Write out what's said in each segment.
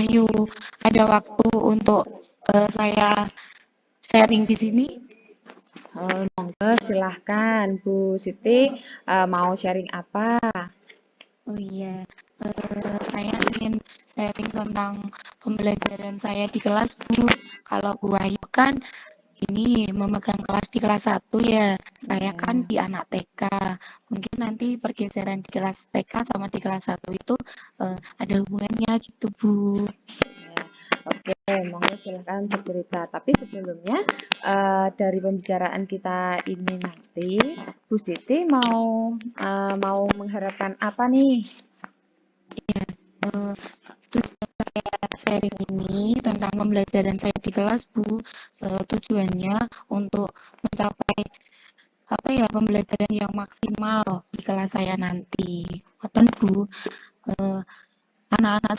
Wahyu. Ada waktu untuk saya sharing di sini? Monggo silahkan Bu Siti, mau sharing apa? Oh iya, saya ingin sharing tentang pembelajaran saya di kelas, Bu. Kalau Bu Wahyu kan ini memegang kelas di kelas 1 ya. Saya kan Ya, di anak TK. Mungkin nanti pergeseran di kelas TK sama di kelas 1 itu ada hubungannya gitu, Bu. ya. Oke, monggo silahkan bercerita. Tapi sebelumnya dari pembicaraan kita ini nanti, Bu Siti mau mengharapkan apa nih? Ya, tujuan saya sharing ini tentang pembelajaran saya di kelas, Bu. Tujuannya untuk mencapai apa ya pembelajaran yang maksimal di kelas saya nanti. Ngoten, Bu. Eh, Anak-anak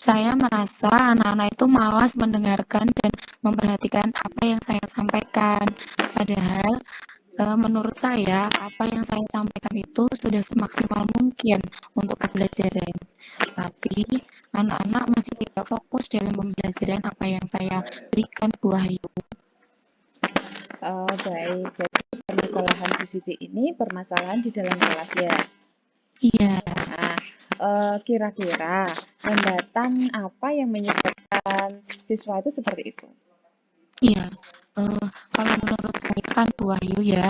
saya merasa anak-anak itu malas mendengarkan dan memperhatikan apa yang saya sampaikan. Padahal menurut saya apa yang saya sampaikan itu sudah semaksimal mungkin untuk pembelajaran. Tapi anak-anak masih tidak fokus dalam pembelajaran apa yang saya berikan, Bu Wahyu. Baik, jadi permasalahan Bu Siti ini permasalahan di dalam kelas ya. Iya, Nah, kira-kira hambatan apa yang menyebabkan siswa itu seperti itu? iya. Kalau menurut saya kan Bu Wahyu ya,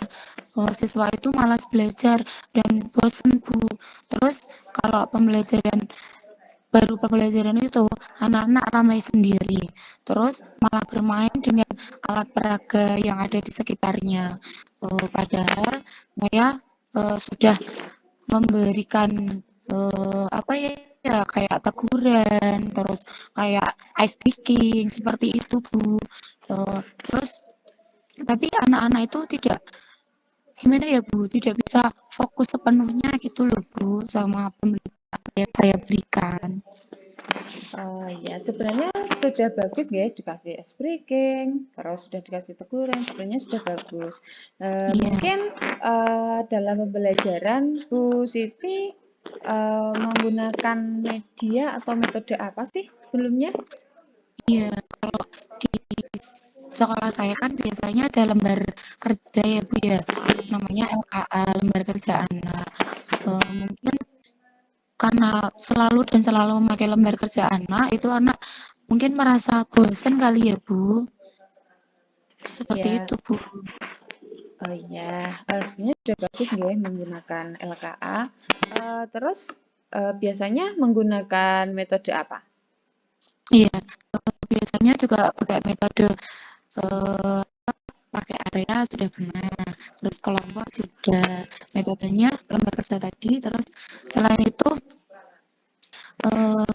siswa itu malas belajar dan bosan, Bu. Terus kalau pembelajaran itu anak-anak ramai sendiri, terus malah bermain dengan alat peraga yang ada di sekitarnya. Padahal saya sudah memberikan apa ya kayak teguran, terus kayak ice breaking seperti itu, Bu. Terus tapi anak-anak itu tidak gimana ya, Bu, tidak bisa fokus sepenuhnya gitu loh, Bu, sama pembelajaran yang saya berikan. Oh ya, sebenarnya sudah bagus ya dikasih ice breaking, terus sudah dikasih teguran, sebenarnya sudah bagus. Iya, Mungkin dalam pembelajaran Bu Siti menggunakan media atau metode apa sih sebelumnya? iya. Kalau di sekolah saya kan biasanya ada lembar kerja ya, Bu ya. Namanya LKA, lembar kerja anak. Mungkin karena selalu memakai lembar kerja anak, itu anak mungkin merasa bosan kali ya, Bu. Seperti Ya, itu, Bu. oh iya, sebenarnya sudah bagus nggih menggunakan LKA. Terus biasanya menggunakan metode apa? Iya, biasanya juga pakai metode eh, pakai area sudah benar, terus kelompok sudah, metodenya lembar kerja tadi, terus selain itu eh,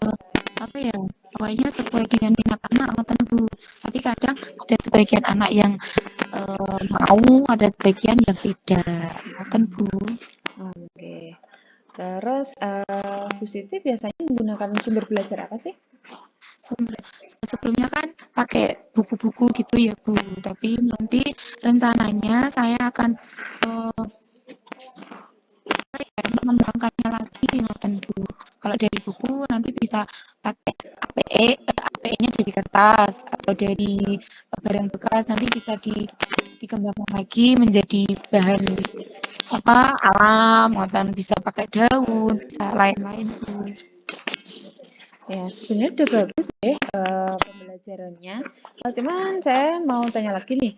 apa ya, pokoknya sesuai dengan minat anak ngoten, Bu. Tapi kadang ada sebagian anak yang mau, ada sebagian yang tidak ngoten, Bu. Oke. Terus Bu Siti biasanya menggunakan sumber belajar apa sih? Sebelumnya kan pakai buku-buku gitu ya, Bu, tapi nanti rencananya saya akan eh, mengembangkannya lagi ngoten, Bu. Kalau dari buku nanti bisa pakai APE-nya dari kertas atau dari barang bekas, nanti bisa dikembangkan lagi menjadi bahan apa alam ngoten, bisa pakai daun, bisa lain-lain, Bu. Ya, sebenarnya udah bagus deh pembelajarannya. Cuman saya mau tanya lagi nih,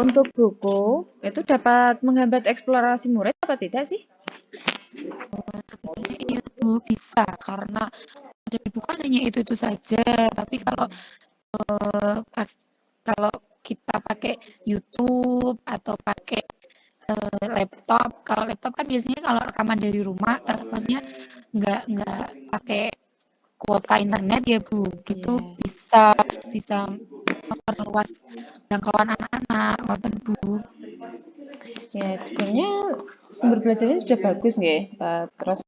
untuk buku itu dapat menghambat eksplorasi murid apa tidak sih? Sebenarnya iya, Bu, bisa karena dari buku kan hanya itu saja, tapi kalau kita pakai YouTube atau pakai laptop. Kalau laptop kan biasanya kalau rekaman dari rumah, maksudnya nggak pakai kuota internet ya, Bu. Gitu Iya. bisa bisa memperluas jangkauan anak-anak, ngoten, Bu. Ya, sebenarnya sumber belajarnya sudah bagus nggih. Terus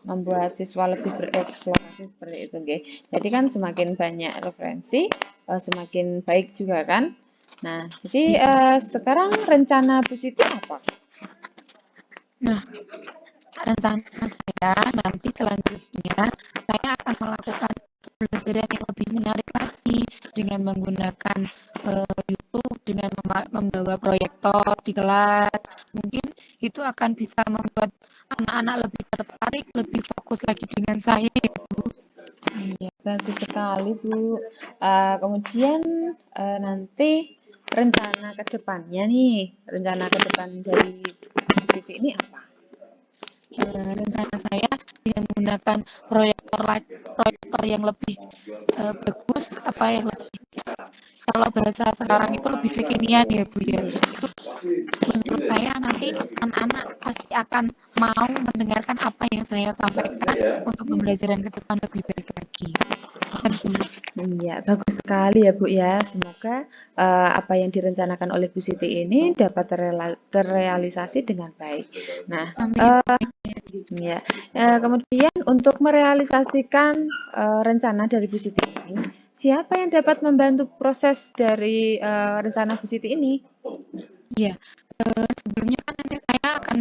membuat siswa lebih bereksplorasi seperti itu nggih. Jadi kan semakin banyak referensi, semakin baik juga kan. Nah, jadi Iya. sekarang rencana Bu Siti apa? Nah, rencana saya nanti selanjutnya saya akan melakukan pembelajaran yang lebih menarik lagi dengan menggunakan YouTube, dengan membawa proyektor di kelas. Mungkin itu akan bisa membuat anak-anak lebih tertarik, lebih fokus lagi dengan saya, ya, Bu. Iya, bagus sekali, Bu. Kemudian nanti rencana ke depannya nih, rencana ke depan dari Bu Siti ini apa? Rencana saya dengan menggunakan proyektor yang lebih bagus, yang lebih, kalau bahasa sekarang itu lebih kekinian ya Bu ya. Itu menurut saya nanti anak-anak pasti akan mau mendengarkan apa yang saya sampaikan untuk pembelajaran ke depan lebih baik lagi. Kan Bu? Iya, bagus sekali ya Bu ya. Semoga apa yang direncanakan oleh Bu Siti ini dapat terrealisasi dengan baik. Nah, Amin. ya, kemudian untuk merealisasikan rencana dari Bu Siti ini, siapa yang dapat membantu proses dari rencana Bu Siti ini? Iya, sebelumnya kan nanti saya akan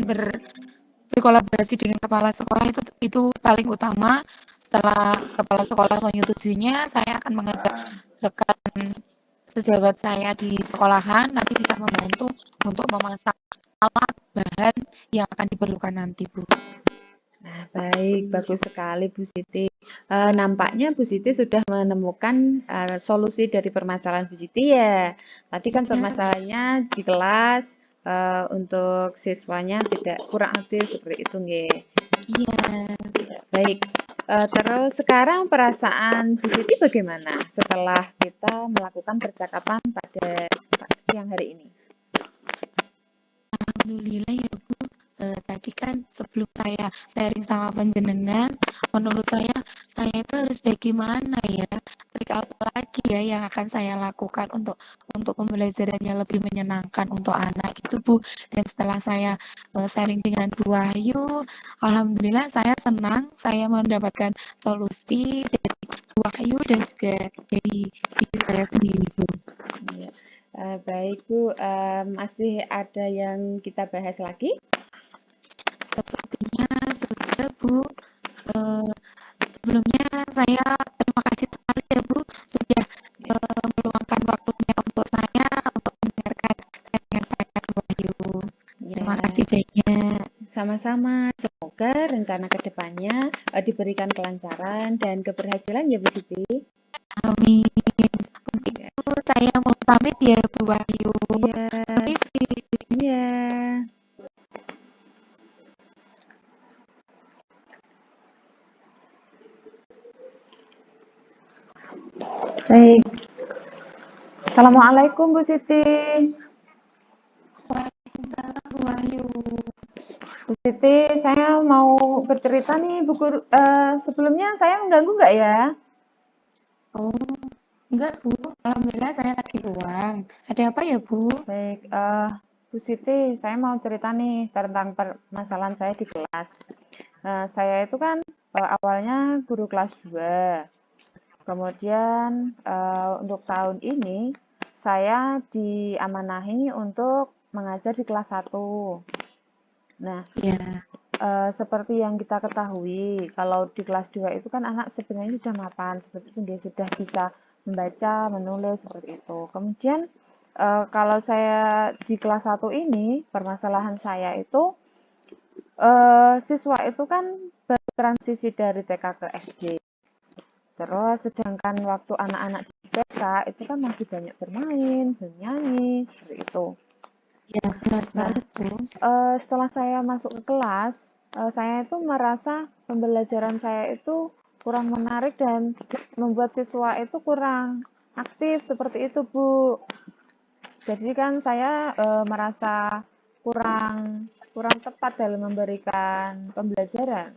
berkolaborasi dengan kepala sekolah, itu paling utama. Setelah kepala sekolah menyetujuinya, saya akan mengajak rekan sejawat saya di sekolahan nanti bisa membantu untuk memasang alat bahan yang akan diperlukan nanti, Bu. Nah, baik, bagus sekali Bu Siti. Nampaknya Bu Siti sudah menemukan solusi dari permasalahan Bu Siti ya. Tadi kan Ya, permasalahannya di kelas untuk siswanya tidak kurang aktif seperti itu, nggih. iya. Baik. Terus sekarang perasaan Bu Siti bagaimana setelah kita melakukan percakapan pada siang hari ini? Alhamdulillah ya Bu. Tadi kan sebelum saya sharing sama panjenengan, menurut saya itu harus bagaimana ya, trik apa lagi ya yang akan saya lakukan untuk pembelajarannya lebih menyenangkan untuk anak gitu Bu. Dan setelah saya sharing dengan Bu Wahyu, alhamdulillah saya senang saya mendapatkan solusi dari Bu Wahyu dan juga dari diri saya sendiri Bu. Ya. Baik Bu, masih ada yang kita bahas lagi? Sepertinya sudah Bu. Sebelumnya saya terima kasih sekali ya Bu sudah meluangkan waktunya untuk saya untuk mendengarkan sharingan saya Bu Wahyu. Terima Ya, kasih banyak. sama-sama. Semoga rencana ke depannya diberikan kelancaran dan keberhasilan ya Bu Siti. Amin. Untuk itu saya mau pamit ya Bu Wahyu. Iya, Permisi. iya. Baik. Assalamualaikum Bu Siti. Waalaikumsalam Bu Wahyu. Bu Siti, saya mau bercerita nih, sebelumnya saya mengganggu nggak ya? Oh, enggak Bu. Alhamdulillah saya lagi luang. Ada apa ya Bu? Baik, Bu Siti, saya mau cerita nih tentang permasalahan saya di kelas. Saya itu kan awalnya guru kelas 2. Kemudian untuk tahun ini saya diamanahi untuk mengajar di kelas 1. Nah, Ya, seperti yang kita ketahui, kalau di kelas 2 itu kan anak sebenarnya sudah mapan, seperti itu dia sudah bisa membaca, menulis seperti itu. Kemudian kalau saya di kelas 1 ini, permasalahan saya itu siswa itu kan bertransisi dari TK ke SD. Terus sedangkan waktu anak-anak di TK itu kan masih banyak bermain, bernyanyi, seperti itu. ya benar Nah, sekali Bu. setelah saya masuk ke kelas, saya itu merasa pembelajaran saya itu kurang menarik dan membuat siswa itu kurang aktif seperti itu, Bu. Jadi kan saya merasa kurang kurang tepat dalam memberikan pembelajaran.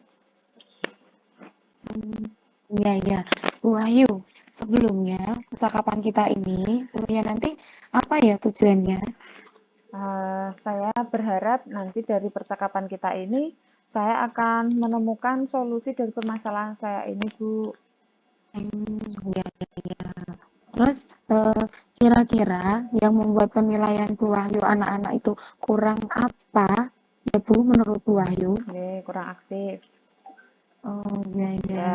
Iya, iya. Bu Wahyu, sebelumnya percakapan kita ini sebenarnya nanti apa ya tujuannya? Saya berharap nanti dari percakapan kita ini, saya akan menemukan solusi dari permasalahan saya ini, Bu. Iya, iya. Terus kira-kira yang membuat penilaian Bu Wahyu anak-anak itu kurang apa ya Bu menurut Bu Wahyu? Ini kurang aktif. Oh, iya, iya. Ya,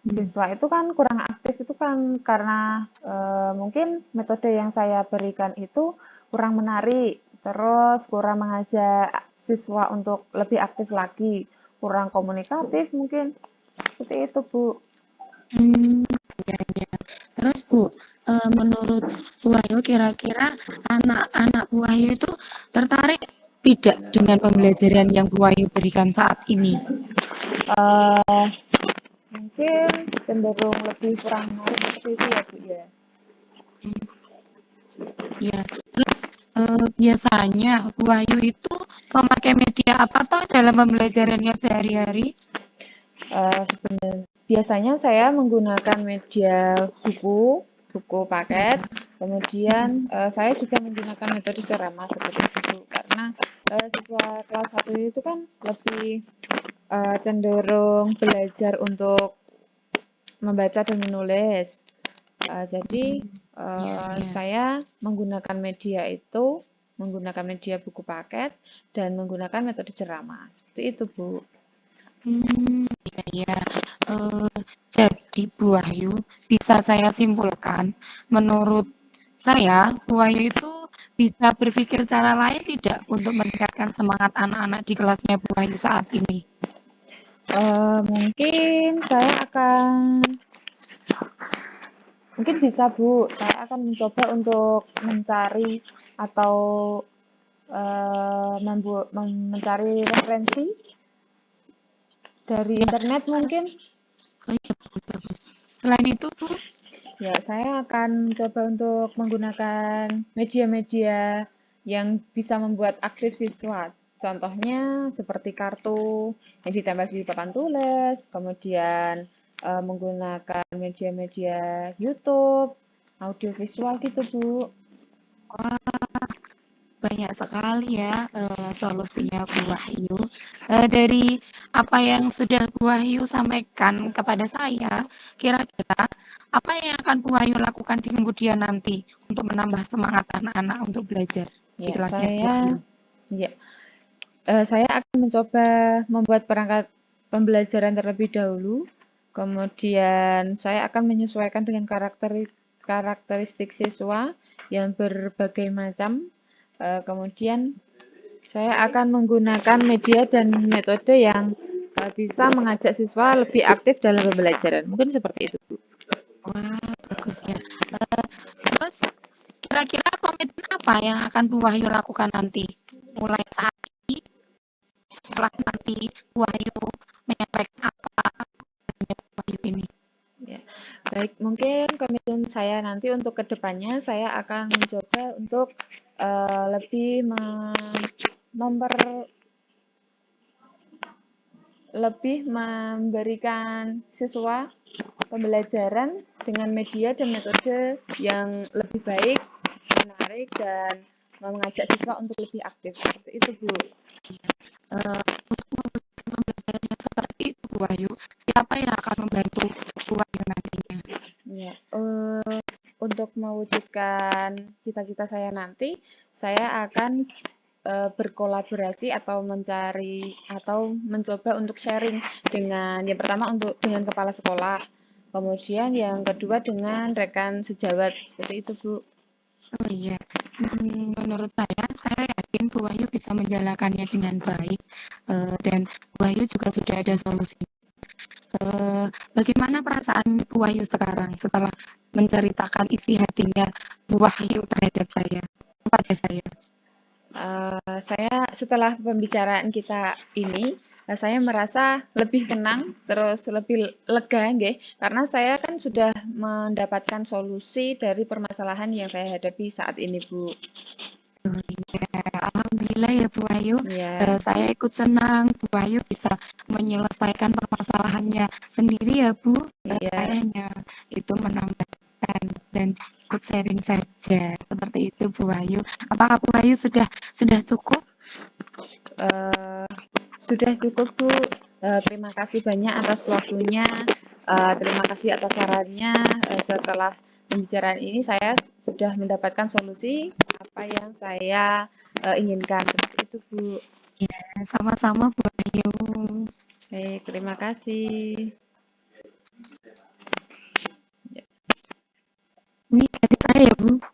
siswa itu kan kurang aktif itu kan karena mungkin metode yang saya berikan itu kurang menarik, terus kurang mengajak siswa untuk lebih aktif lagi, kurang komunikatif mungkin seperti itu, Bu. Ya, ya. Terus Bu, menurut Bu Wahyu kira-kira anak-anak Bu Wahyu itu tertarik tidak dengan pembelajaran yang Bu Wahyu berikan saat ini? Uh, Mungkin cenderung lebih kurang menarik seperti itu ya, Bu ya. Ya, terus biasanya Bu Wahyu itu memakai media apa toh dalam pembelajarannya sehari-hari? Biasanya saya menggunakan media buku paket, kemudian saya juga menggunakan metode ceramah seperti itu karena siswa kelas 1 itu kan lebih cenderung belajar untuk membaca dan menulis. Jadi saya menggunakan media buku paket dan menggunakan metode ceramah. Seperti itu, Bu. Ya. Jadi Bu Wahyu, bisa saya simpulkan, menurut saya Bu Wahyu itu bisa berpikir secara lain tidak untuk meningkatkan semangat anak-anak di kelasnya Bu Wahyu saat ini? Mungkin bisa, Bu. Saya akan mencoba untuk mencari atau mencari referensi dari internet mungkin. Oh iya, bagus. Selain itu Bu? Ya, saya akan coba untuk menggunakan media-media yang bisa membuat aktif siswa. Contohnya seperti kartu yang ditempel di papan tulis, kemudian menggunakan media-media YouTube, audiovisual gitu, Bu. Wah, banyak sekali ya solusinya Bu Wahyu. Dari apa yang sudah Bu Wahyu sampaikan kepada saya, kira-kira apa yang akan Bu Wahyu lakukan di kemudian nanti untuk menambah semangat anak-anak untuk belajar di Ya, kelasnya Bu Wahyu? saya akan mencoba membuat perangkat pembelajaran terlebih dahulu. Kemudian saya akan menyesuaikan dengan karakteristik siswa yang berbagai macam. Kemudian saya akan menggunakan media dan metode yang bisa mengajak siswa lebih aktif dalam pembelajaran. Mungkin seperti itu, Bu. Wah, bagus ya. Terus kira-kira komitmen apa yang akan Bu Wahyu lakukan nanti? Mulai saat ini, setelah nanti Bu Wahyu menyampaikan apa Bu Wahyu ini? Ya. Baik, mungkin komitmen saya nanti untuk kedepannya saya akan mencoba untuk lebih memberikan siswa pembelajaran dengan media dan metode yang lebih baik, menarik, dan mengajak siswa untuk lebih aktif. Seperti itu, Bu. Untuk memberikan pembelajaran yang seperti itu Bu Wahyu, siapa yang akan membantu Bu Wahyu nantinya? Ya, untuk mewujudkan cita-cita saya nanti, saya akan berkolaborasi atau mencari atau mencoba untuk sharing dengan yang pertama dengan kepala sekolah, kemudian yang kedua dengan rekan sejawat seperti itu, Bu. Oh iya, menurut saya yakin Bu Wahyu bisa menjalankannya dengan baik dan Bu Wahyu juga sudah ada solusi. Bagaimana perasaan Bu Wahyu sekarang setelah menceritakan isi hatinya Bu Wahyu terhadap saya, kepada saya? Saya setelah pembicaraan kita ini, saya merasa lebih tenang, terus lebih lega, nggih, karena saya kan sudah mendapatkan solusi dari permasalahan yang saya hadapi saat ini, Bu. Oh iya, alhamdulillah ya Bu Wahyu. Ya, Saya ikut senang Bu Wahyu bisa menyelesaikan permasalahannya sendiri ya Bu. Saya iya. hanya itu menambahkan dan ikut sharing saja. Seperti itu Bu Wahyu. Apakah Bu Wahyu sudah cukup? Sudah cukup, Bu. Terima kasih banyak atas waktunya. Terima kasih atas sarannya. Setelah pembicaraan ini, saya sudah mendapatkan solusi apa yang saya inginkan. Seperti itu, Bu. Ya, sama-sama Bu Wahyu. Baik, terima kasih. Ini adik saya ya, Bu.